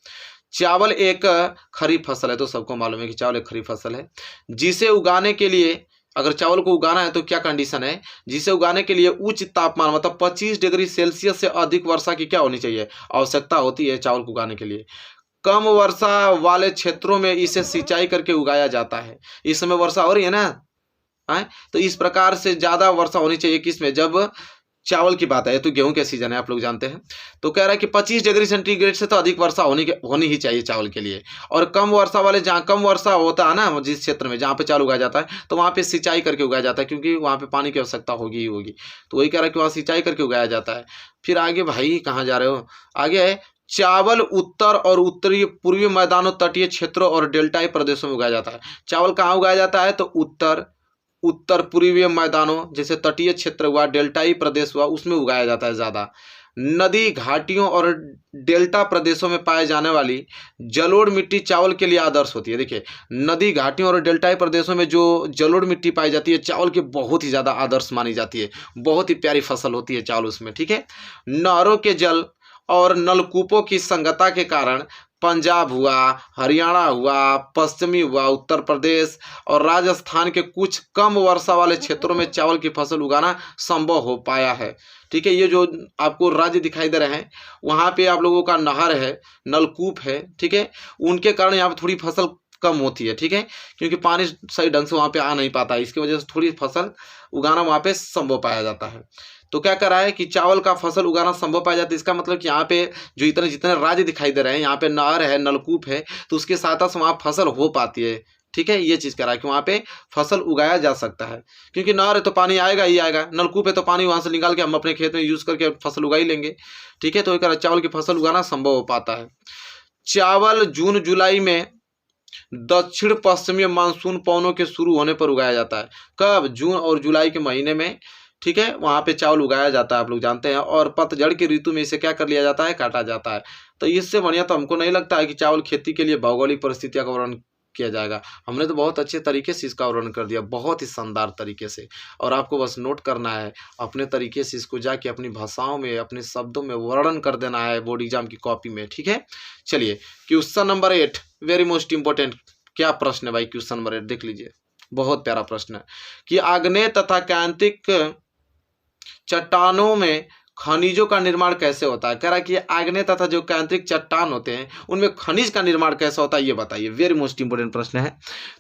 चावल एक खरीफ फसल है, तो सबको मालूम है कि चावल एक खरीफ फसल है, जिसे उगाने के लिए, अगर चावल को उगाना है तो क्या कंडीशन है? जिसे उगाने के लिए उच्च तापमान मतलब 25 डिग्री सेल्सियस से अधिक वर्षा की क्या होनी चाहिए? आवश्यकता होती है चावल को उगाने के लिए। कम वर्षा वाले क्षेत्रों में इसे सिंचाई करके उगाया जाता है। इस समय वर्षा हो रही है ना, तो इस प्रकार से ज़्यादा वर्षा होनी चाहिए किसमें? जब चावल की बात है। तो गेहूं के सीजन है, आप लोग जानते हैं। तो कह रहा है कि 25 डिग्री सेंटीग्रेड से तो अधिक वर्षा होनी ही चाहिए चावल के लिए। और कम वर्षा वाले, जहाँ कम वर्षा होता है ना जिस क्षेत्र में जहाँ पे चावल उगाया जाता है, तो वहाँ पे सिंचाई करके उगाया जाता है, क्योंकि वहाँ पे पानी की आवश्यकता होगी ही होगी। तो वही कह रहा है कि वहाँ सिंचाई करके उगाया जाता है। फिर आगे भाई कहाँ जा रहे हो? आगे है चावल उत्तर और उत्तरी पूर्वी मैदानों, तटीय क्षेत्रों और डेल्टाई प्रदेशों में उगाया जाता है। चावल कहाँ उगाया जाता है? तो उत्तर पूर्वी मैदानों, जैसे तटीय क्षेत्र हुआ, डेल्टाई प्रदेश हुआ, उसमें उगाया जाता है ज़्यादा। नदी घाटियों और डेल्टा प्रदेशों में पाए जाने वाली जलोढ़ मिट्टी चावल के लिए आदर्श होती है। देखिए नदी घाटियों और डेल्टाई प्रदेशों में जो जलोढ़ मिट्टी पाई जाती है चावल की बहुत ही ज़्यादा आदर्श मानी जाती है। बहुत ही प्यारी फसल होती है चावल उसमें। ठीक है, नहरों के जल और नलकूपों की संगतता के कारण पंजाब हुआ, हरियाणा हुआ, पश्चिमी हुआ, उत्तर प्रदेश और राजस्थान के कुछ कम वर्षा वाले क्षेत्रों में चावल की फसल उगाना संभव हो पाया है। ठीक है, ये जो आपको राज्य दिखाई दे रहे हैं वहाँ पे आप लोगों का नहर है, नलकूप है, ठीक है, उनके कारण यहाँ पे थोड़ी फसल कम होती है। ठीक है, क्योंकि पानी सही ढंग से वहाँ पे आ नहीं पाता, इसकी वजह से थोड़ी फसल उगाना वहाँ पे संभव पाया जाता है। तो क्या करा है कि चावल का फसल उगाना संभव पाया जाता है। इसका मतलब कि यहाँ पे जो इतने जितने राज्य दिखाई दे रहे हैं, यहाँ पे नहर है, नलकूप है, तो उसके साथ साथ वहाँ फसल हो पाती है। ठीक है, ये चीज़ करा है कि वहाँ पे फसल उगाया जा सकता है, क्योंकि नहर है तो पानी आएगा ही आएगा, नलकूप है तो पानी वहाँ से निकाल के हम अपने खेत में यूज़ करके फसल उगा ही लेंगे। ठीक है, तो एक चावल की फसल उगाना संभव हो पाता है। चावल जून जुलाई में दक्षिण पश्चिमी मानसून पवनों के शुरू होने पर उगाया जाता है। कब? जून और जुलाई के महीने में। ठीक है, वहाँ पे चावल उगाया जाता है, आप लोग जानते हैं। और पतझड़ की ऋतु में इसे क्या कर लिया जाता है? काटा जाता है। तो इससे बढ़िया तो हमको नहीं लगता है कि चावल खेती के लिए भौगोलिक परिस्थितियों का वर्णन किया जाएगा। हमने तो बहुत अच्छे तरीके से इसका वर्णन कर दिया, बहुत ही शानदार तरीके से। और आपको बस नोट करना है, अपने तरीके से इसको जाके अपनी भाषाओं में, अपने शब्दों में वर्णन कर देना है बोर्ड एग्जाम की कॉपी में। ठीक है, चलिए question number 8, very most important. क्या प्रश्न है भाई? क्वेश्चन नंबर 8 देख लीजिए, बहुत प्यारा प्रश्न है कि आग्नेय तथा क्रांतिक चट्टानों में खनिजों का निर्माण कैसे होता है। कह रहा है कि आग्नेय तथा जो क्रांतिक चट्टान होते हैं उनमें खनिज का निर्माण कैसे होता है, ये बताइए। वेरी मोस्ट इंपोर्टेंट प्रश्न है।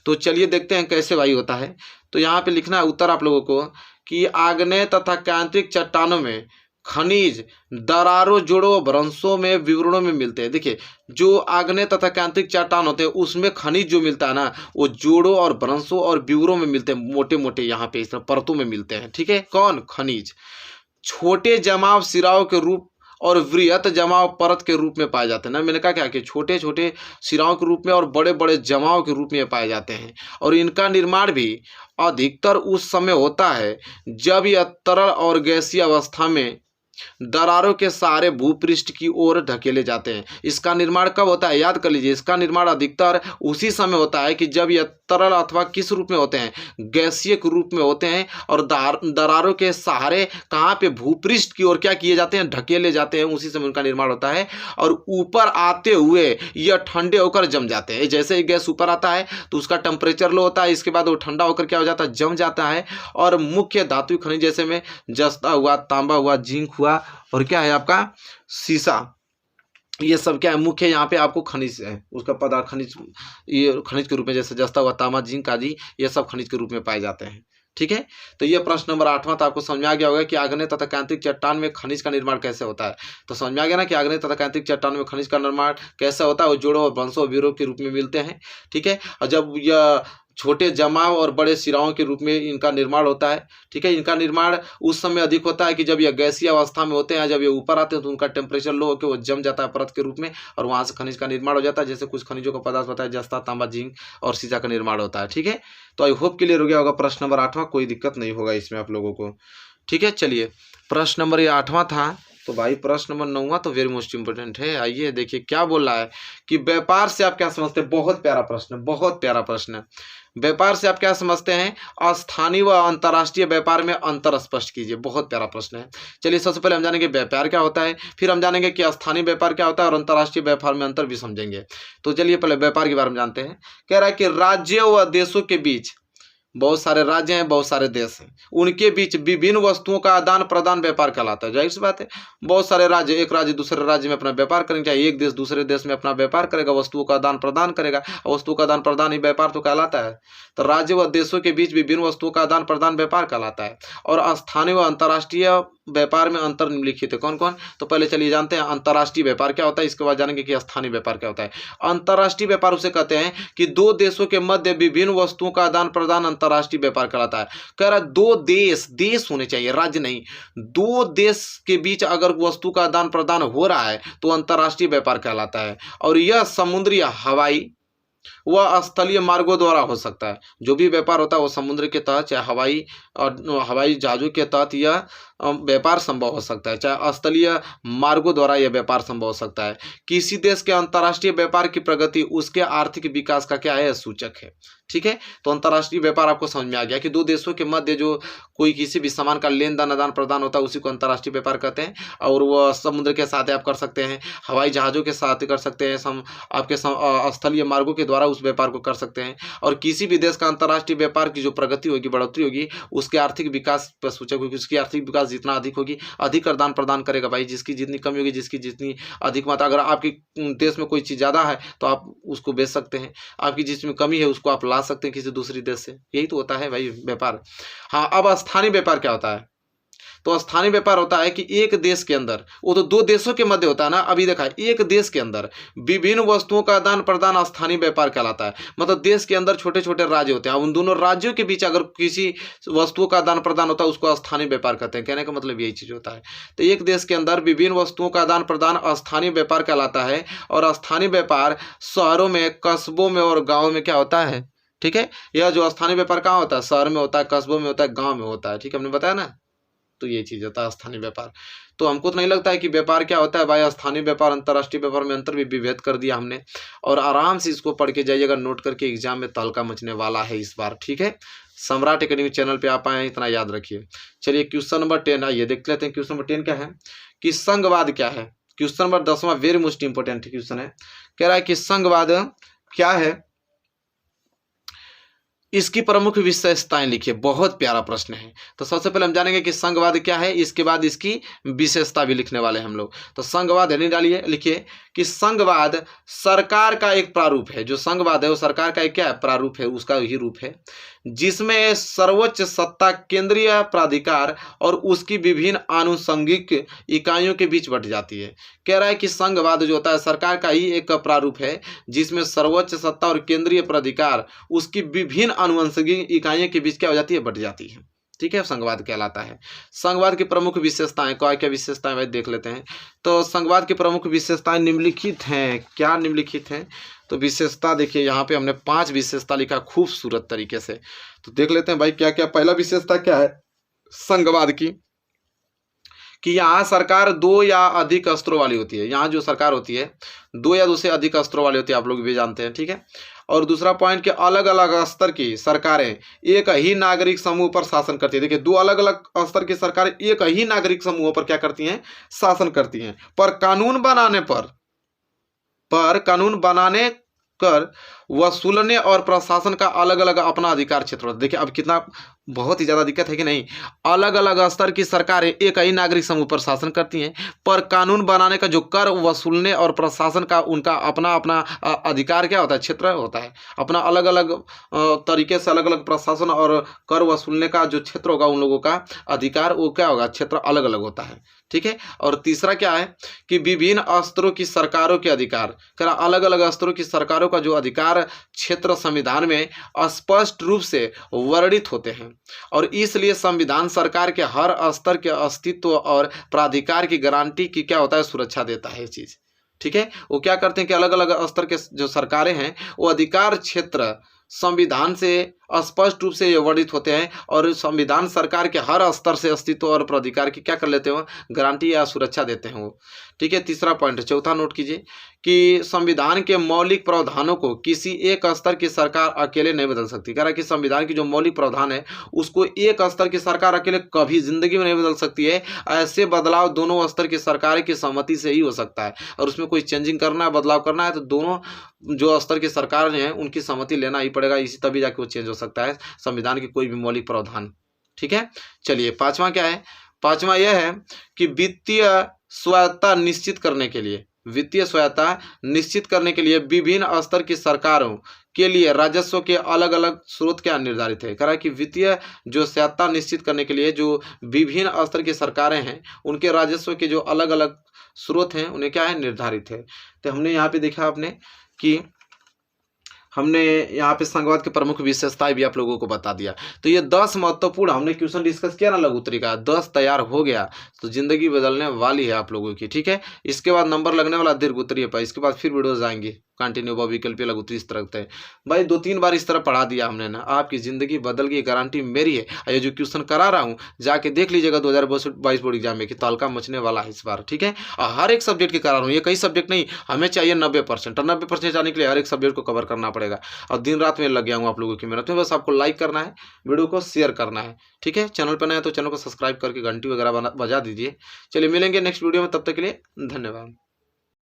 तो चलिए देखते हैं कैसे भाई होता है। तो यहाँ पे लिखना है उत्तर आप लोगों को कि आग्नेय तथा क्रांतिक चट्टानों में खनिज दरारों, जोड़ों, भ्रंशों में, विवरणों में मिलते हैं। देखिए, जो आग्नेय तथा क्रांतिक चट्टान होते हैं उसमें खनिज जो मिलता है ना, वो जोड़ों और भ्रंशों और विवरों में मिलते हैं, मोटे मोटे यहाँ पे इस तरह परतों में मिलते हैं। ठीक है, कौन? खनिज छोटे जमाव सिराओं के रूप और वृहत जमाव परत के रूप में पाए जाते हैं ना। मैंने कहा क्या कि छोटे छोटे सिराओं के रूप में और बड़े बड़े जमाव के रूप में पाए जाते हैं। और इनका निर्माण भी अधिकतर उस समय होता है जब यह तरल और गैसीय अवस्था में दरारों के सहारे भूपृष्ठ की ओर ढकेले जाते हैं। इसका निर्माण कब होता है? याद कर लीजिए, इसका निर्माण अधिकतर उसी समय होता है कि जब यह तरल अथवा किस रूप में होते हैं? गैसीय के रूप में होते हैं। और दरारों के सहारे कहाँ पे? भूपृष्ठ की ओर क्या किए जाते हैं? ढकेले जाते हैं। उसी समय उनका निर्माण होता है। और ऊपर आते हुए यह ठंडे होकर जम जाते हैं। जैसे ही गैस ऊपर आता है तो उसका टेम्परेचर लो होता है, इसके बाद वो ठंडा होकर क्या हो जाता है? जम जाता है। और मुख्य धातु खनिज जैसे में जस्ता हुआ, तांबा हुआ, जिंक हुआ और क्या है आपका? सीसा, ये सब क्या है? मुख्य यहाँ पे आपको खनिज है, उसका पदार्थ खनिज, ये खनिज के रूप में जैसे जस्ता हुआ, तांबा, जिंक आदि ये सब खनिज के रूप में पाए जाते हैं। ठीक है, तो ये प्रश्न नंबर 8वां था। आपको समझ में आ गया होगा कि आग्नेय तथा क्रांतिक चट्टान में खनिज का निर्माण कैसे होता है। तो समझ में आ गया ना कि आग्नेय तथा क्रांतिक चट्टान में खनिज का निर्माण कैसे होता है? वो जोड़ों और भ्रंशों और विवरों के रूप में मिलते हैं। ठीक है, और जब यह छोटे जमाव और बड़े सिराओं के रूप में इनका निर्माण होता है। ठीक है, इनका निर्माण उस समय अधिक होता है कि जब यह गैसीय अवस्था में होते हैं। जब ये ऊपर आते हैं तो उनका टेम्परेचर लो होकर वो जम जाता है परत के रूप में, और वहाँ से खनिज का निर्माण हो जाता है। जैसे कुछ खनिजों का पदार्थ होता है, जस्ता, तांबा, जिंक और सीसा का निर्माण होता है। ठीक है, तो आई होप क्लियर हो गया होगा प्रश्न नंबर 8वां, कोई दिक्कत नहीं होगा इसमें आप लोगों को। ठीक है, चलिए प्रश्न नंबर 8वां था। तो भाई प्रश्न नंबर 9वां तो वेरी मोस्ट इंपोर्टेंट है। आइए देखिए क्या बोल रहा है कि व्यापार से आप क्या समझते हैं। बहुत प्यारा प्रश्न, बहुत प्यारा प्रश्न है। व्यापार से आप क्या समझते हैं? स्थानीय व अंतर्राष्ट्रीय व्यापार में अंतर स्पष्ट कीजिए। बहुत प्यारा प्रश्न है। चलिए सबसे पहले हम जानेंगे व्यापार क्या होता है, फिर हम जानेंगे कि स्थानीय व्यापार क्या होता है और अंतर्राष्ट्रीय व्यापार में अंतर भी समझेंगे। तो चलिए पहले व्यापार के बारे में जानते हैं। कह रहा है कि राज्यों व देशों के बीच, बहुत सारे राज्य हैं, बहुत सारे देश हैं, उनके बीच विभिन्न वस्तुओं का आदान प्रदान व्यापार कहलाता है। जाहिर सी बात है, बहुत सारे राज्य, एक राज्य दूसरे राज्य में अपना व्यापार करेंगे, चाहे एक देश दूसरे देश में अपना व्यापार करेगा, वस्तुओं का आदान प्रदान करेगा। वस्तुओं का आदान प्रदान ही व्यापार तो कहलाता है। तो राज्य व देशों के बीच विभिन्न वस्तुओं का आदान प्रदान व्यापार कहलाता है। और स्थानीय व अंतर्राष्ट्रीय व्यापार में अंतर निम्नलिखित है। कौन कौन? तो पहले चलिए जानते हैं अंतर्राष्ट्रीय व्यापार क्या होता है, इसके बाद जानेंगे कि स्थानीय व्यापार क्या होता है। अंतर्राष्ट्रीय व्यापार उसे कहते हैं कि दो देशों के मध्य विभिन्न वस्तुओं का आदान प्रदान अंतर्राष्ट्रीय व्यापार कहलाता है। कह रहा दो देश होने चाहिए, राज्य नहीं। दो देश के बीच अगर वस्तु का आदान प्रदान हो रहा है तो अंतर्राष्ट्रीय व्यापार कहलाता है। और यह समुद्री, हवाई वह स्थलीय मार्गों द्वारा हो सकता है। जो भी व्यापार होता है वो समुद्र के तहत, चाहे हवाई जहाज़ों के तहत यह व्यापार संभव हो सकता है, चाहे स्थलीय मार्गों द्वारा यह व्यापार संभव हो सकता है। किसी देश के अंतर्राष्ट्रीय व्यापार की प्रगति उसके आर्थिक विकास का क्या है, सूचक है। ठीक है, तो अंतर्राष्ट्रीय व्यापार आपको समझ में आ गया कि दो देशों के मध्य जो कोई किसी भी सामान का लेन देन आदान प्रदान होता है उसी को अंतर्राष्ट्रीय व्यापार कहते हैं। और वह समुद्र के साथ आप कर सकते हैं, हवाई जहाज़ों के साथ कर सकते हैं, आपके स्थलीय मार्गों के द्वारा उस व्यापार को कर सकते हैं। और किसी भी देश का अंतर्राष्ट्रीय व्यापार की जो प्रगति होगी, बढ़ोतरी होगी, उसके आर्थिक विकास पर सूचक होगी। उसकी आर्थिक विकास जितना अधिक होगी, अधिक आदान प्रदान करेगा भाई। जिसकी जितनी कमी होगी, जिसकी जितनी अधिक मात्रा, अगर आपके देश में कोई चीज़ ज़्यादा है तो आप उसको बेच सकते हैं, आपकी जिसमें कमी है उसको आप ला सकते हैं किसी दूसरी देश से। यही तो होता है भाई व्यापार। हाँ, अब स्थानीय व्यापार क्या होता है? तो स्थानीय व्यापार होता है कि एक देश के अंदर, वो तो दो देशों के मध्य होता है ना। अभी देखा, एक देश के अंदर विभिन्न वस्तुओं का आदान प्रदान स्थानीय व्यापार कहलाता है। मतलब देश के अंदर छोटे छोटे राज्य होते हैं, उन दोनों राज्यों के बीच अगर किसी वस्तुओं का आदान प्रदान होता है उसको स्थानीय व्यापार कहते हैं। कहने का मतलब यही चीज होता है। तो एक देश के अंदर विभिन्न वस्तुओं का आदान प्रदान स्थानीय व्यापार कहलाता है। और स्थानीय व्यापार शहरों में, कस्बों में और गाँव में क्या होता है? ठीक है, यह जो स्थानीय व्यापार कहाँ होता है? शहर में होता है, कस्बों में होता है, गाँव में होता है। ठीक है, हमने बताया ना। तो ये चीज होता है स्थानीय व्यापार। तो हमको तो नहीं लगता है कि व्यापार क्या होता है भाई। स्थानीय व्यापार अंतर्राष्ट्रीय व्यापार में अंतर भी विभेद कर दिया हमने। और आराम से इसको पढ़ के जाइएगा, नोट करके एग्जाम में तहलका मचने वाला है इस बार। ठीक है, सम्राट एकेडमी चैनल पे आप आए हैं, इतना याद रखिए। चलिए क्वेश्चन नंबर 10 आइए देख लेते हैं। क्वेश्चन नंबर 10 क्या है कि संघवाद क्या है। क्वेश्चन नंबर 10वां वेरी मोस्ट इंपोर्टेंट क्वेश्चन है। कह रहा है कि संघवाद क्या है, इसकी प्रमुख विशेषताएं लिखिए। बहुत प्यारा प्रश्न है। तो सबसे पहले हम जानेंगे कि संघवाद क्या है, इसके बाद इसकी विशेषता भी लिखने वाले हैं हम लोग। तो संघवाद है, नहीं डालिए, लिखिए कि संघवाद सरकार का एक प्रारूप है। जो संघवाद है वो सरकार का एक क्या है, प्रारूप है, उसका ही रूप है, जिसमें सर्वोच्च सत्ता केंद्रीय प्राधिकार और उसकी विभिन्न आनुषंगिक इकाइयों के बीच बंट जाती है। कह रहा है कि संघवाद जो होता है सरकार का ही एक प्रारूप है, जिसमें सर्वोच्च सत्ता और केंद्रीय प्राधिकार उसकी विभिन्न आनुवंशिक इकाइयों के बीच क्या हो जाती है, बट जाती है। ठीक है, संघवाद कहलाता है। संघवाद की प्रमुख विशेषताएं क्या क्या विशेषताएं भाई देख लेते हैं। तो संघवाद की प्रमुख विशेषताएं निम्नलिखित हैं। क्या निम्नलिखित हैं? तो विशेषता देखिए, यहाँ पे हमने 5 विशेषता लिखा खूबसूरत तरीके से। तो देख लेते हैं भाई क्या क्या। पहला विशेषता क्या है संघवाद की, कि यहाँ सरकार 2 या अधिक अस्त्रों वाली होती है। यहाँ जो सरकार होती है 2 या 2 से अधिक अस्त्रों वाली होती है, आप लोग भी जानते हैं। ठीक है, और दूसरा पॉइंट कि अलग अलग स्तर की सरकारें एक ही नागरिक समूह पर शासन करती है। देखिए, 2 अलग अलग स्तर की सरकारें एक ही नागरिक समूहों पर क्या करती हैं, शासन करती हैं। पर कानून बनाने कर वसूलने और प्रशासन का अलग अलग अपना अधिकार क्षेत्र होता है। देखिए अब कितना बहुत ही ज़्यादा दिक्कत है कि नहीं। अलग अलग स्तर की सरकारें एक ही नागरिक समूह पर शासन करती हैं, पर कानून बनाने का जो कर वसूलने और प्रशासन का उनका अपना अपना अधिकार क्या होता है, क्षेत्र होता है। अपना अलग अलग तरीके से अलग अलग प्रशासन और कर वसूलने का जो क्षेत्र होगा, उन लोगों का अधिकार वो क्या होगा, क्षेत्र अलग अलग होता है। ठीक है, और तीसरा क्या है कि विभिन्न स्तरों की सरकारों के अधिकार, अलग अलग स्तरों की सरकारों का जो अधिकार क्षेत्र संविधान में स्पष्ट रूप से वर्णित होते हैं, और इसलिए संविधान सरकार के हर स्तर के अस्तित्व और प्राधिकार की गारंटी की क्या होता है, सुरक्षा देता है ये चीज। ठीक है, वो क्या करते हैं कि अलग अलग स्तर के जो सरकारें हैं वो अधिकार क्षेत्र संविधान से स्पष्ट रूप से ये वर्णित होते हैं, और संविधान सरकार के हर स्तर से अस्तित्व और प्राधिकार की क्या कर लेते हैं, गारंटी या सुरक्षा देते हैं वो। ठीक है, तीसरा पॉइंट, चौथा नोट कीजिए कि संविधान के मौलिक प्रावधानों को किसी एक स्तर की सरकार अकेले नहीं बदल सकती। कह रहा है कि संविधान की जो मौलिक प्रावधान है उसको एक स्तर की सरकार अकेले कभी जिंदगी में नहीं बदल सकती है। ऐसे बदलाव दोनों स्तर की सरकार की सहमति से ही हो सकता है, और उसमें कोई चेंजिंग करना है, बदलाव करना है, तो दोनों जो स्तर की सरकार हैं उनकी सहमति लेना ही पड़ेगा, इसी तभी जाके वो चेंज हो सकता है संविधान की कोई भी मौलिक प्रावधान। ठीक है, चलिए पांचवा क्या है, पांचवा यह है कि वित्तीय स्वायत्तता निश्चित करने के लिए विभिन्न स्तर की सरकारों के लिए राजस्व के अलग अलग स्रोत क्या निर्धारित है। कह रहा है कि वित्तीय जो स्वायत्तता निश्चित करने के लिए जो विभिन्न स्तर की सरकारें हैं उनके राजस्व के जो अलग अलग स्रोत हैं उन्हें क्या है, निर्धारित है। तो हमने यहाँ पे देखा आपने कि हमने यहाँ पे संघवाद के प्रमुख विशेषताएं भी आप लोगों को बता दिया। तो ये 10 महत्वपूर्ण हमने क्वेश्चन डिस्कस किया ना, लघु उत्तरी का 10 तैयार हो गया तो जिंदगी बदलने वाली है आप लोगों की। ठीक है, इसके बाद नंबर लगने वाला दीर्घ उत्तरीय पर, इसके बाद फिर वीडियोज आएंगी। कंटिन्यू व विकल्प लघुत्तरी इस तरह है। भाई 2-3 बार इस तरह पढ़ा दिया हमने ना, आपकी ज़िंदगी बदल गई, गारंटी मेरी है। ये जो क्वेश्चन करा रहा हूँ जाके देख लीजिएगा 2022 बोर्ड एग्जाम में कि तहलका मचने वाला है इस बार, ठीक है। और हर एक सब्जेक्ट की करा रहा हूँ, ये कई सब्जेक्ट नहीं, हमें चाहिए 90%, और 90% जाने के लिए हर एक सब्जेक्ट को कवर करना पड़ेगा। और दिन रात में लग गया हूँ आप लोगों की मेहनत में। बस आपको लाइक करना है, वीडियो को शेयर करना है, ठीक है। चैनल पर नया है तो चैनल को सब्सक्राइब करके घंटी वगैरह बजा दीजिए। चलिए मिलेंगे नेक्स्ट वीडियो में, तब तक के लिए धन्यवाद।